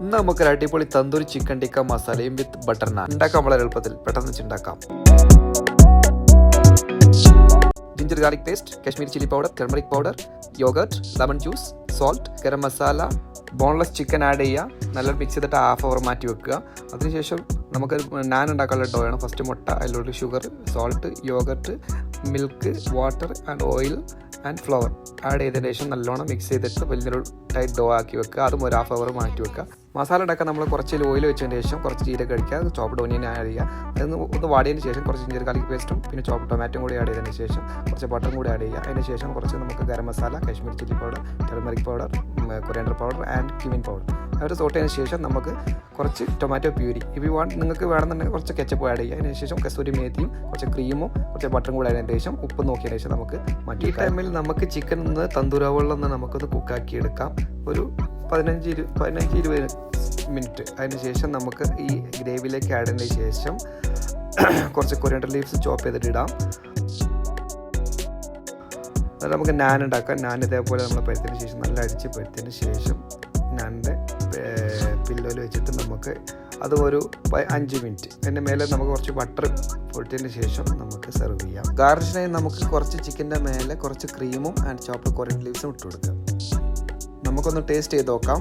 ഇന്ന് നമുക്കൊരു അടിപൊളി തന്തൂരി ചിക്കൻ ടിക്ക മസാലയും വിത്ത് ബട്ടർ നാൻ ഉണ്ടാക്കാൻ വളരെ എളുപ്പത്തിൽ പെട്ടെന്ന് വെച്ചുണ്ടാക്കാം. Ginger garlic paste, Kashmiri chilli powder, turmeric powder, yogurt, lemon juice, salt, garam masala, boneless chicken add ചെയ്യുക. നല്ല മിക്സ് ചെയ്തിട്ട് ഹാഫ് അവർ മാറ്റി വെക്കുക. അതിനുശേഷം നമുക്ക് നാൻ ഉണ്ടാക്കാനുള്ള ഡോ ആണ്. ഫസ്റ്റ് മുട്ട, അതിലോട്ട് sugar, salt, yoghurt, milk, water and oil and flower add ചെയ്തതിന് ശേഷം നല്ലോണം മിക്സ് ചെയ്തിട്ട് വലിയൊരു ടൈറ്റ് ഡോ ആക്കി വെക്കുക. അതും ഒരു ഹാഫ് അവർ മാറ്റി വെക്കുക. മസാല ഉണ്ടാക്കാൻ നമ്മൾ കുറച്ച് ഓയിൽ വെച്ചതിന് ശേഷം കുറച്ച് ജീരകം കഴിക്കുക, ചോപ്ഡ് ഓനിയൻ ആഡ് ചെയ്യുക. അതിന് ഒന്ന് വാടിയതിന് ശേഷം കുറച്ച് ജിഞ്ചർ ഗാർലിക് പേസ്റ്റും പിന്നെ ചോപ്ഡ് ടൊമാറ്റോയും കൂടി ആഡ് ചെയ്തതിന് ശേഷം കുറച്ച് ബട്ടറും കൂടി ആഡ് ചെയ്യുക. അതിന് ശേഷം കുറച്ച് നമുക്ക് garam masala, Kashmiri chilli powder, turmeric powder, coriander powder and cumin powder അവർ സോട്ട് ചെയ്തതിന് ശേഷം നമുക്ക് കുറച്ച് ടൊമാറ്റോ പ്യൂരി, നിങ്ങൾക്ക് വേണമെന്നുണ്ടെങ്കിൽ കുറച്ച് കെച്ചപ്പ് ആഡ് ചെയ്യുക. അതിന് ശേഷം കസൂരി മേത്തിയും കുറച്ച് ക്രീമും കുറച്ച് ബട്ടറും കൂടി ആയതിനു ശേഷം ഉപ്പ് നോക്കിയതിന് ശേഷം നമുക്ക് മാറ്റി. ഈ ടൈമിൽ നമുക്ക് ചിക്കൻ ഒന്ന് തന്തൂരാവെള്ളം നമുക്കൊന്ന് കുക്കാക്കി എടുക്കാം. ഒരു 15-20 മിനിറ്റ്. അതിന് ശേഷം നമുക്ക് ഈ ഗ്രേവിയിലേക്ക് ആഡ് ചെയ്തതിന് ശേഷം കുറച്ച് കൊറിയാൻഡർ ലീവ്സ് ചോപ്പ് ചെയ്തിട്ട് ഇടാം. എന്നിട്ട് നമുക്ക് നാൻ ഉണ്ടാക്കാം. നാൻ ഇതേപോലെ നമ്മൾ പരുത്തതിന് ശേഷം നല്ല അടിച്ച് പരുത്തതിന് ശേഷം നാനിൻ്റെ പില്ലോയിൽ വെച്ചിട്ട് നമുക്ക് അത് ഒരു 5 മിനിറ്റ് അതിൻ്റെ മേലെ നമുക്ക് കുറച്ച് ബട്ടർ പൊട്ടിയതിന് ശേഷം നമുക്ക് സെർവ് ചെയ്യാം. ഗാർണിഷിനായി നമുക്ക് കുറച്ച് ചിക്കൻ്റെ മേലെ കുറച്ച് ക്രീമും ആൻഡ് ചോപ്ഡ് കൊറിയാൻഡർ ലീവ്സും ഇട്ട് കൊടുക്കാം. നമുക്കൊന്ന് ടേസ്റ്റ് ചെയ്ത് നോക്കാം.